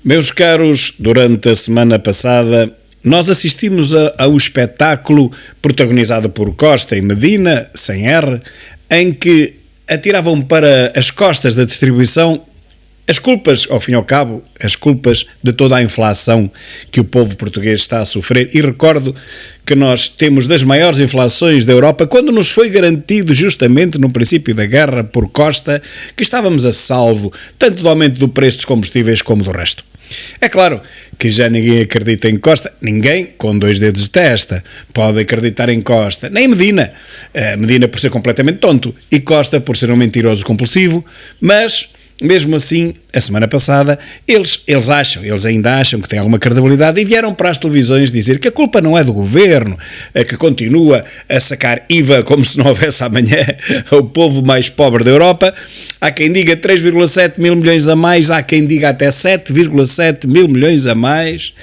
Meus caros, durante a semana passada nós assistimos a um espetáculo protagonizado por Costa e Medina, sem R, em que atiravam para as costas da distribuição as culpas, ao fim e ao cabo, as culpas de toda a inflação que o povo português está a sofrer. E recordo que nós temos das maiores inflações da Europa, quando nos foi garantido justamente no princípio da guerra por Costa que estávamos a salvo tanto do aumento do preço dos combustíveis como do resto. É claro que já ninguém acredita em Costa, ninguém com dois dedos de testa pode acreditar em Costa, nem Medina. Medina por ser completamente tonto e Costa por ser um mentiroso compulsivo, mas mesmo assim, a semana passada, eles ainda acham que têm alguma credibilidade e vieram para as televisões dizer que a culpa não é do governo, que continua a sacar IVA como se não houvesse amanhã ao povo mais pobre da Europa. Há quem diga 3,7 mil milhões a mais, há quem diga até 7,7 mil milhões a mais,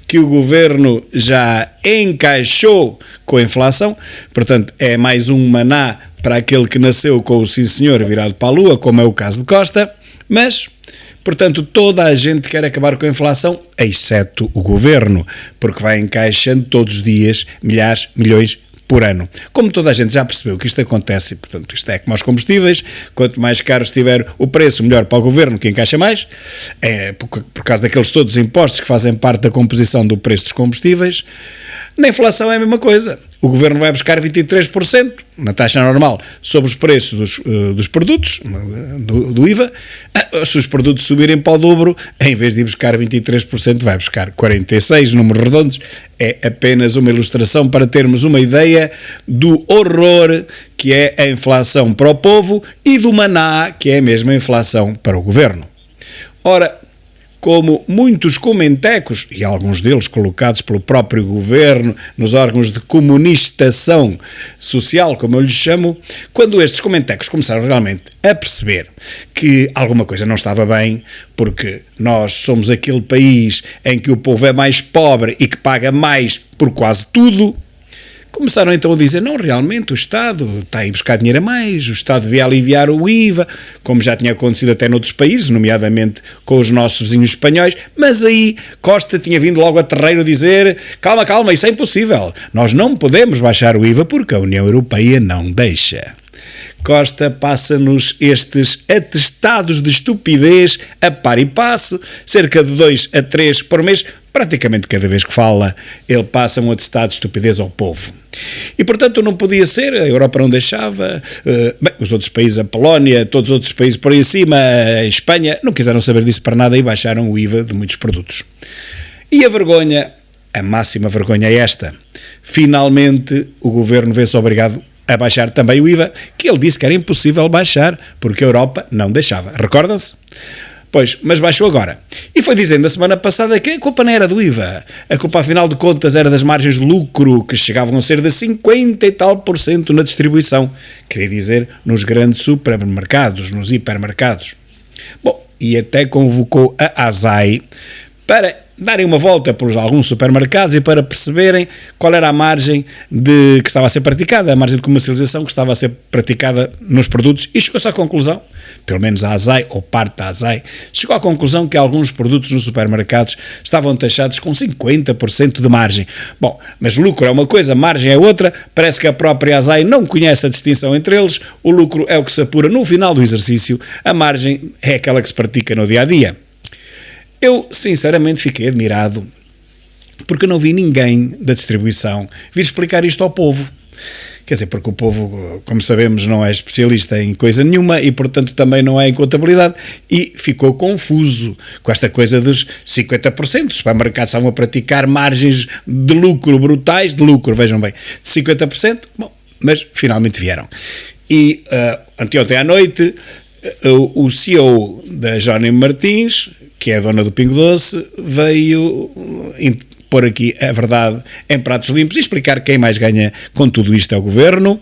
que o governo já encaixou com a inflação. Portanto, é mais um maná para aquele que nasceu com o sim senhor virado para a lua, como é o caso de Costa. Mas, portanto, toda a gente quer acabar com a inflação, exceto o governo, porque vai encaixando todos os dias milhares, milhões por ano. Como toda a gente já percebeu que isto acontece, portanto, isto é como aos combustíveis, quanto mais caro estiver o preço, melhor para o governo, que encaixa mais, por causa daqueles todos os impostos que fazem parte da composição do preço dos combustíveis. Na inflação é a mesma coisa. O governo vai buscar 23% na taxa normal sobre os preços dos produtos, do IVA. Se os produtos subirem para o dobro, em vez de ir buscar 23%, vai buscar 46%, números redondos. É apenas uma ilustração para termos uma ideia do horror que é a inflação para o povo e do maná que é a mesma inflação para o governo. Ora, como muitos comentecos, e alguns deles colocados pelo próprio governo nos órgãos de comunistação social, como eu lhes chamo, quando estes comentecos começaram realmente a perceber que alguma coisa não estava bem, porque nós somos aquele país em que o povo é mais pobre e que paga mais por quase tudo, começaram então a dizer, não, realmente o Estado está a ir buscar dinheiro a mais, o Estado devia aliviar o IVA, como já tinha acontecido até noutros países, nomeadamente com os nossos vizinhos espanhóis, mas aí Costa tinha vindo logo a terreiro dizer, calma, isso é impossível, nós não podemos baixar o IVA porque a União Europeia não deixa. Costa passa-nos estes atestados de estupidez a par e passo, cerca de 2 a 3 por mês, praticamente cada vez que fala, ele passa um atestado de estupidez ao povo. E, portanto, não podia ser, a Europa não deixava, os outros países, a Polónia, todos os outros países por aí acima, a Espanha, não quiseram saber disso para nada e baixaram o IVA de muitos produtos. E a vergonha, a máxima vergonha é esta. Finalmente, o governo vê-se obrigado a baixar também o IVA, que ele disse que era impossível baixar, porque a Europa não deixava. Recordam-se? Pois, mas baixou agora. E foi dizendo a semana passada que a culpa não era do IVA. A culpa, afinal de contas, era das margens de lucro, que chegavam a ser de 50% e tal na distribuição. Queria dizer, nos grandes supermercados, nos hipermercados. Bom, e até convocou a ASAI para darem uma volta por alguns supermercados e para perceberem qual era a margem que estava a ser praticada, a margem de comercialização que estava a ser praticada nos produtos, e chegou-se à conclusão, pelo menos a ASAI, ou parte da ASAI, chegou à conclusão que alguns produtos nos supermercados estavam taxados com 50% de margem. Bom, mas lucro é uma coisa, margem é outra, parece que a própria ASAI não conhece a distinção entre eles, o lucro é o que se apura no final do exercício, a margem é aquela que se pratica no dia-a-dia. Eu, sinceramente, fiquei admirado porque não vi ninguém da distribuição vir explicar isto ao povo. Quer dizer, porque o povo, como sabemos, não é especialista em coisa nenhuma e, portanto, também não é em contabilidade e ficou confuso com esta coisa dos 50%. Os supermercados estavam a praticar margens de lucro brutais, vejam bem, de 50%, bom, mas finalmente vieram. E anteontem à noite, o CEO da Jerónimo Martins, que é a dona do Pingo Doce, veio pôr aqui a verdade em pratos limpos e explicar quem mais ganha com tudo isto é o governo,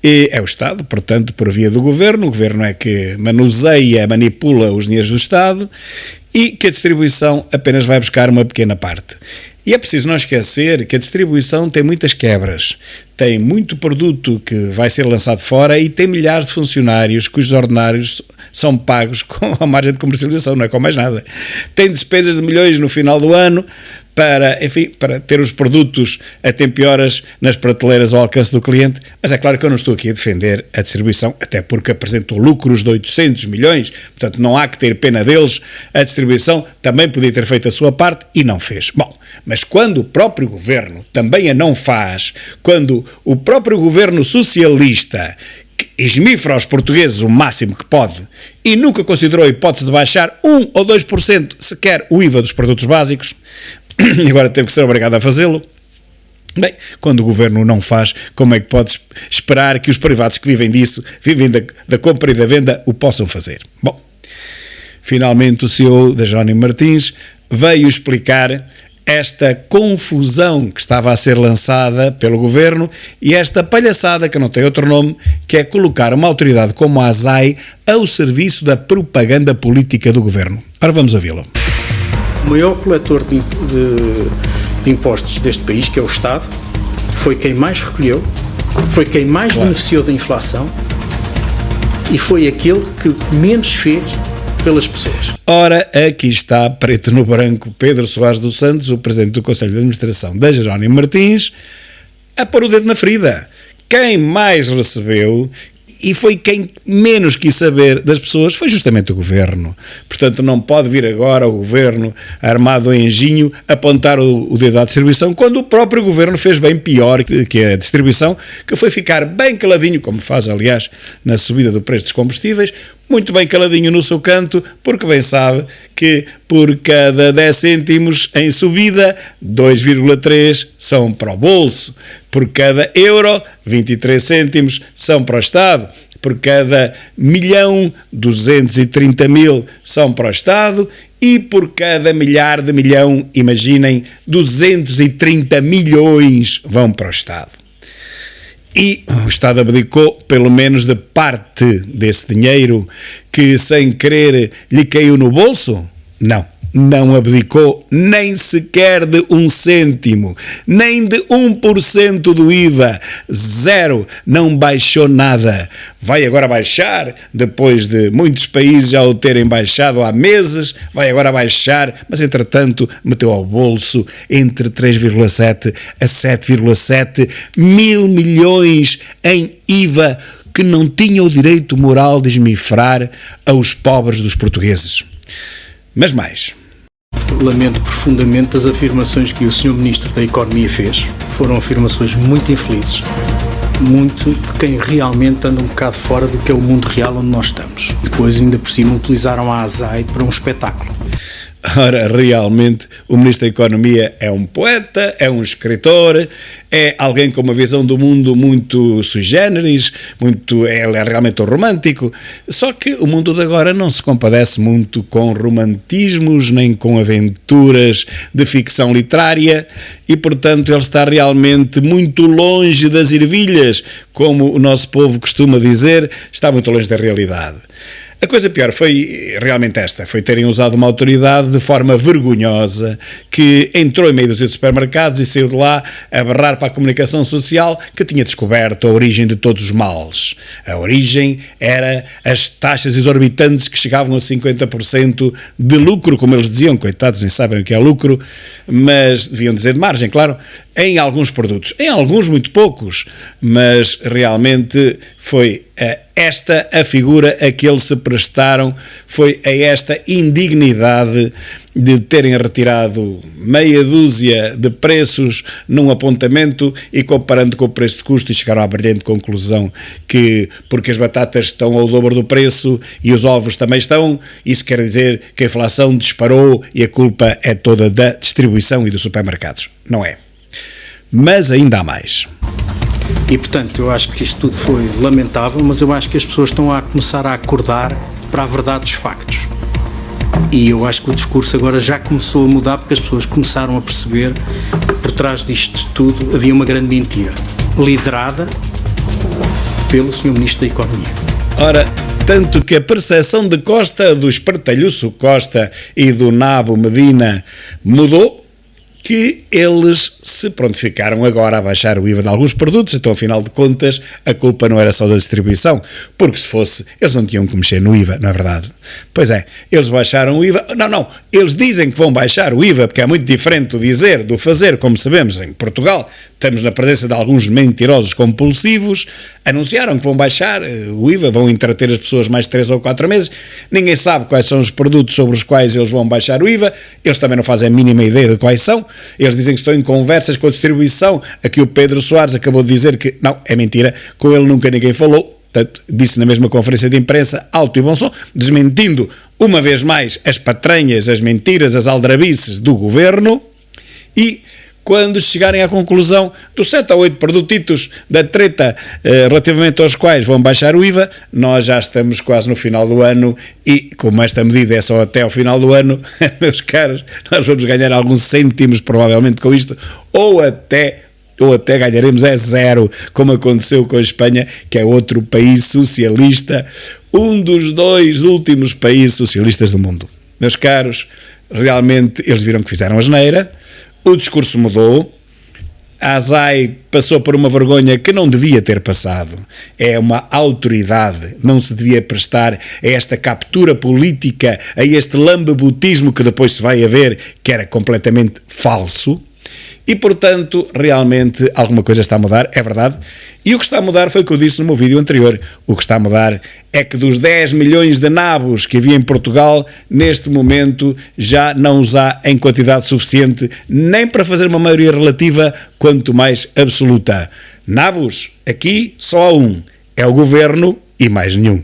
e é o Estado, portanto, por via do governo, o governo é que manipula os dinheiros do Estado e que a distribuição apenas vai buscar uma pequena parte. E é preciso não esquecer que a distribuição tem muitas quebras, tem muito produto que vai ser lançado fora e tem milhares de funcionários cujos ordenários são pagos com a margem de comercialização, não é com mais nada. Tem despesas de milhões no final do ano para, enfim, para ter os produtos a tempo e horas nas prateleiras ao alcance do cliente, mas é claro que eu não estou aqui a defender a distribuição, até porque apresentou lucros de 800 milhões, portanto não há que ter pena deles, a distribuição também podia ter feito a sua parte e não fez. Bom, mas quando o próprio governo também a não faz, quando o próprio governo socialista esmifra aos portugueses o máximo que pode e nunca considerou a hipótese de baixar 1 ou 2% sequer o IVA dos produtos básicos, agora teve que ser obrigado a fazê-lo. Bem, quando o governo não faz, como é que pode esperar que os privados que vivem disso, vivem da compra e da venda, o possam fazer? Bom, finalmente o CEO da Jerónimo Martins veio explicar esta confusão que estava a ser lançada pelo governo e esta palhaçada, que não tem outro nome, que é colocar uma autoridade como a ASAI ao serviço da propaganda política do governo. Ora, vamos ouvi-lo. O maior coletor de impostos deste país, que é o Estado, foi quem mais recolheu, foi quem mais beneficiou da inflação e foi aquele que menos fez pelas pessoas. Ora, aqui está, preto no branco, Pedro Soares dos Santos, o Presidente do Conselho de Administração da Jerónimo Martins, a pôr o dedo na ferida. Quem mais recebeu e foi quem menos quis saber das pessoas foi justamente o governo. Portanto, não pode vir agora o governo armado em engenho apontar o dedo à distribuição, quando o próprio governo fez bem pior que a distribuição, que foi ficar bem caladinho, como faz, aliás, na subida do preço dos combustíveis, muito bem caladinho no seu canto, porque bem sabe que por cada 10 cêntimos em subida, 2,3 são para o bolso. Por cada euro, 23 cêntimos são para o Estado. Por cada 1.230.000 são para o Estado. E por cada milhar de milhão, imaginem, 230 milhões vão para o Estado. E o Estado abdicou, pelo menos, de parte desse dinheiro que, sem querer, lhe caiu no bolso? Não abdicou nem sequer de 1 cêntimo, nem de 1% do IVA, zero, não baixou nada. Vai agora baixar, depois de muitos países já o terem baixado há meses, vai agora baixar, mas entretanto meteu ao bolso entre 3,7 a 7,7 mil milhões em IVA que não tinha o direito moral de esmifrar aos pobres dos portugueses. Mas mais. Lamento profundamente as afirmações que o Sr. Ministro da Economia fez. Foram afirmações muito infelizes, muito de quem realmente anda um bocado fora do que é o mundo real onde nós estamos. Depois, ainda por cima, utilizaram a ASAI para um espetáculo. Ora, realmente, o Ministro da Economia é um poeta, é um escritor, é alguém com uma visão do mundo muito sui generis, ele é realmente um romântico, só que o mundo de agora não se compadece muito com romantismos, nem com aventuras de ficção literária, e, portanto, ele está realmente muito longe das ervilhas, como o nosso povo costuma dizer, está muito longe da realidade. A coisa pior foi realmente esta, foi terem usado uma autoridade de forma vergonhosa que entrou em meio dos supermercados e saiu de lá a berrar para a comunicação social que tinha descoberto a origem de todos os males. A origem era as taxas exorbitantes que chegavam a 50% de lucro, como eles diziam, coitados, nem sabem o que é lucro, mas deviam dizer de margem, claro, em alguns produtos, em alguns muito poucos, mas realmente foi esta a figura a que eles se prestaram, foi a esta indignidade de terem retirado meia dúzia de preços num apontamento e comparando com o preço de custo e chegaram à brilhante conclusão que porque as batatas estão ao dobro do preço e os ovos também estão, isso quer dizer que a inflação disparou e a culpa é toda da distribuição e dos supermercados. Não é. Mas ainda há mais. E, portanto, eu acho que isto tudo foi lamentável, mas eu acho que as pessoas estão a começar a acordar para a verdade dos factos. E eu acho que o discurso agora já começou a mudar porque as pessoas começaram a perceber que por trás disto tudo havia uma grande mentira, liderada pelo Sr. Ministro da Economia. Ora, tanto que a percepção de Costa, do espertalhuço Costa e do nabo Medina mudou, que eles se prontificaram agora a baixar o IVA de alguns produtos, então afinal de contas a culpa não era só da distribuição, porque se fosse, eles não tinham que mexer no IVA, não é verdade? Pois é, eles baixaram o IVA, não, eles dizem que vão baixar o IVA, porque é muito diferente do dizer, do fazer, como sabemos em Portugal, estamos na presença de alguns mentirosos compulsivos, anunciaram que vão baixar o IVA, vão entreter as pessoas mais 3 ou 4 meses, ninguém sabe quais são os produtos sobre os quais eles vão baixar o IVA, eles também não fazem a mínima ideia de quais são, eles dizem que estão em conversas com a distribuição, aqui o Pedro Soares acabou de dizer que não, é mentira, com ele nunca ninguém falou, portanto, disse na mesma conferência de imprensa, alto e bom som, desmentindo uma vez mais as patranhas, as mentiras, as aldrabices do governo, e quando chegarem à conclusão dos 7 ou 8 produtitos da treta relativamente aos quais vão baixar o IVA, nós já estamos quase no final do ano e, como esta medida é só até ao final do ano, meus caros, nós vamos ganhar alguns cêntimos provavelmente com isto, ou até ganharemos zero, como aconteceu com a Espanha, que é outro país socialista, um dos 2 últimos países socialistas do mundo. Meus caros, realmente eles viram que fizeram asneira, o discurso mudou, a ASAI passou por uma vergonha que não devia ter passado, é uma autoridade, não se devia prestar a esta captura política, a este lambebutismo que depois se vai a ver que era completamente falso, e portanto realmente alguma coisa está a mudar, é verdade, e o que está a mudar foi o que eu disse no meu vídeo anterior, o que está a mudar é que dos 10 milhões de nabos que havia em Portugal, neste momento já não os há em quantidade suficiente, nem para fazer uma maioria relativa, quanto mais absoluta. Nabos, aqui só há um, é o governo e mais nenhum.